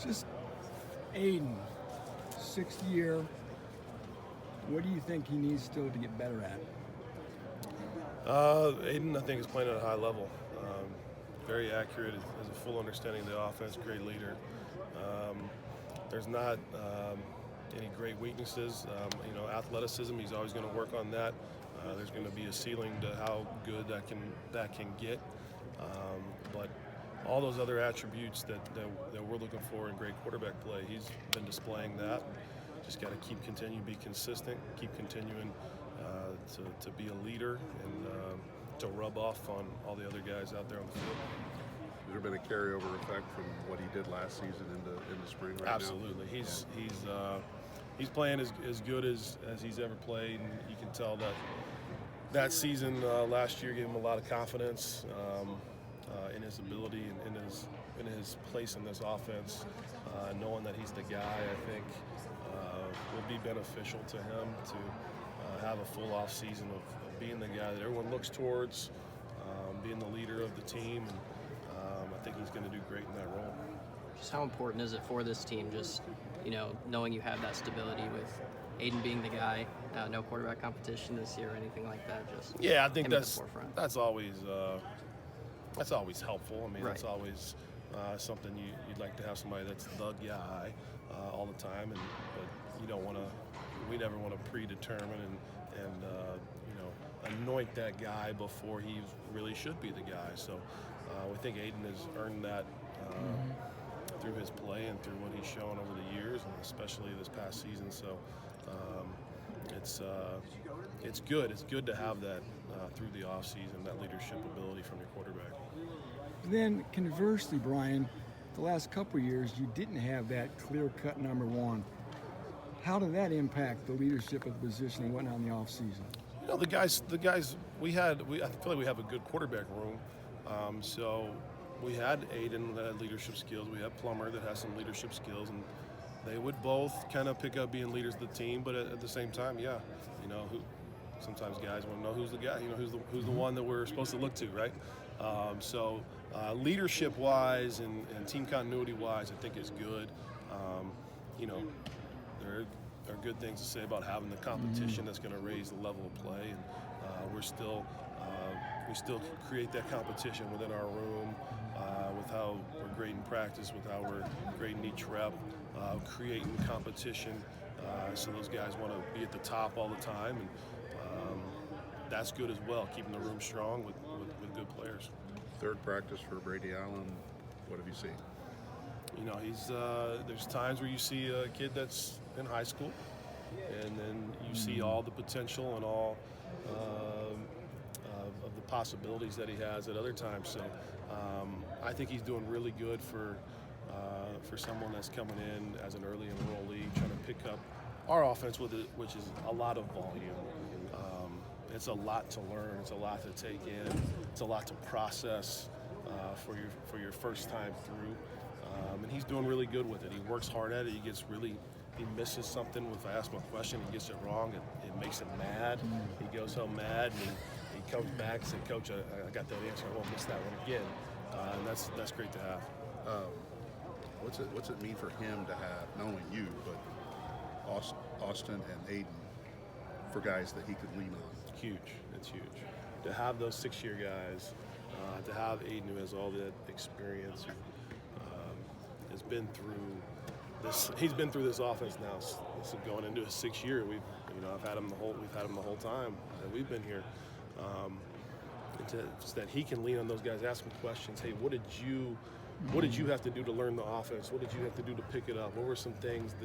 Just Aiden, sixth year. What do you think he needs still to get better at? Aiden, I think, is playing at a high level. Very accurate, has a full understanding of the offense, great leader. There's not any great weaknesses. Athleticism, he's always going to work on that. There's going to be a ceiling to how good that can get. But all those other attributes that we're looking for in great quarterback play, he's been displaying that. Just got to continue to be consistent, keep continuing to be a leader and to rub off on all the other guys out there on the field. Has there been a carryover effect from what he did last season into spring right Absolutely. now? He's playing as good as he's ever played, and you can tell that season last year gave him a lot of confidence in his ability and in his place in this offense. Knowing that he's the guy, I think, will be beneficial to him to have a full off season of being the guy that everyone looks towards, being the leader of the team, and I think he's going to do great in that role. Just how important is it for this team, just knowing you have that stability with Aiden being the guy, no quarterback competition this year or anything like that? I think that's always helpful. I mean, right. That's always something you'd like to have somebody that's the guy all the time, but you don't want to. We never want to predetermine and anoint that guy before he really should be the guy. So we think Aiden has earned that through his play and through what he's shown over the years, and especially this past season. So it's good. It's good to have that through the offseason, that leadership ability from your quarterback. Then conversely, Brian, the last couple of years you didn't have that clear-cut number one. How did that impact the leadership of the position and whatnot in the offseason? The guys I feel like we have a good quarterback room. So we had Aiden that had leadership skills. We have Plummer that has some leadership skills, and they would both kind of pick up being leaders of the team. But at the same time, sometimes guys want to know who's the guy. Who's the one that we're supposed to look to, right? So leadership-wise and team continuity-wise, I think is good. There are good things to say about having the competition that's going to raise the level of play, and we still create that competition within our room with how we're great in practice, with how we're great in each rep, creating competition. So those guys want to be at the top all the time, and that's good as well, keeping the room strong with good players. Third practice for Brady Allen. What have you seen? There's times where you see a kid that's in high school, and then you see all the potential and all of the possibilities that he has at other times. So I think he's doing really good for someone that's coming in as an early enrollee, trying to pick up our offense with it, which is a lot of volume. It's a lot to learn. It's a lot to take in. It's a lot to process for your first time through. And he's doing really good with it. He works hard at it. He misses something. If I ask him a question, he gets it wrong. It makes him mad. He goes home mad, and he comes back and says, "Coach, I got that answer. I won't miss that one again." And that's great to have. What's it mean for him to have not only you but Austin and Aiden for guys that he could lean on? Huge. It's huge. To have those 6-year guys, to have Aiden, who has all that experience, has been through this. He's been through this offense now. This is going into his 6th year. We've had him the whole time that we've been here. That he can lean on those guys, ask them questions. Hey, what did you have to do to learn the offense? What did you have to do to pick it up? What were some things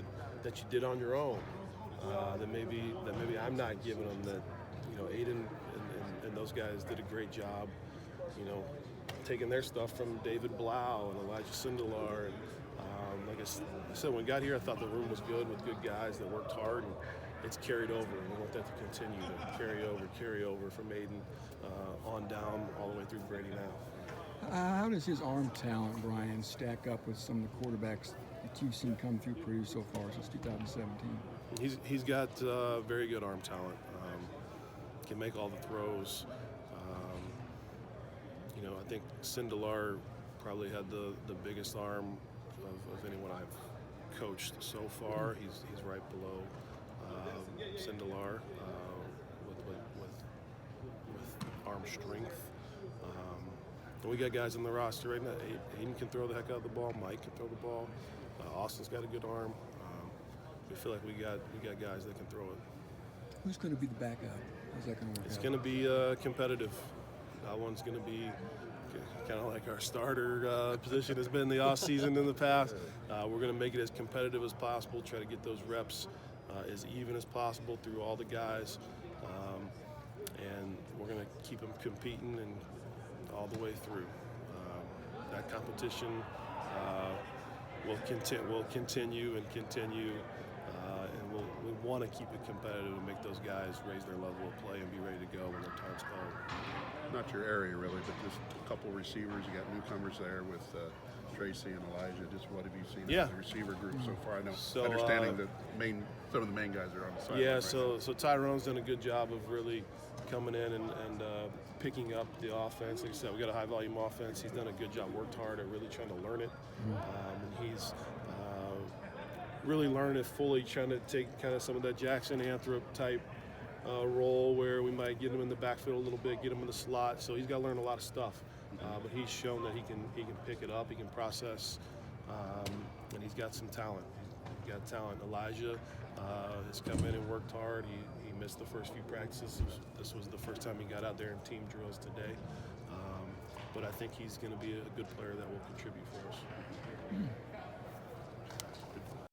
that you did on your own that maybe I'm not giving them? That Aiden and those guys did a great job. Taking their stuff from David Blau and Elijah Sindelar. And like I said, when we got here, I thought the room was good with good guys that worked hard, and it's carried over. And we want that to continue to carry over from Aiden on down all the way through Brady now. How does his arm talent, Brian, stack up with some of the quarterbacks that you've seen come through Purdue so far since 2017? He's got very good arm talent. Can make all the throws. I think Sindelar probably had the biggest arm of anyone I've coached so far. He's right below Sindelar with arm strength. And we got guys on the roster right now. Aiden can throw the heck out of the ball. Mike can throw the ball. Austin's got a good arm. We feel like we got guys that can throw it. Who's going to be the backup? How's that going to work It's out? going to be competitive. That one's going to be kind of like our starter position has been the off season in the past. We're going to make it as competitive as possible. Try to get those reps as even as possible through all the guys, and we're going to keep them competing and all the way through. That competition will continue, and we want to keep it competitive and make those guys raise their level of play and be ready to go when their time's called. Not your area really, but just a couple receivers. You got newcomers there with Tracy and Elijah. Just what have you seen of the receiver group so far? I know, understanding that some of the main guys are on the side. Yeah, so Tyrone's done a good job of really coming in and picking up the offense. Like I said, we got a high volume offense. He's done a good job, worked hard at really trying to learn it, and he's really learned it fully, trying to take kind of some of that Jackson Anthrop type role where we might get him in the backfield a little bit, get him in the slot. So he's got to learn a lot of stuff, but he's shown that he can pick it up, he can process, and he's got some talent. He's got talent. Elijah has come in and worked hard. He missed the first few practices. This was the first time he got out there in team drills today. But I think he's going to be a good player that will contribute for us.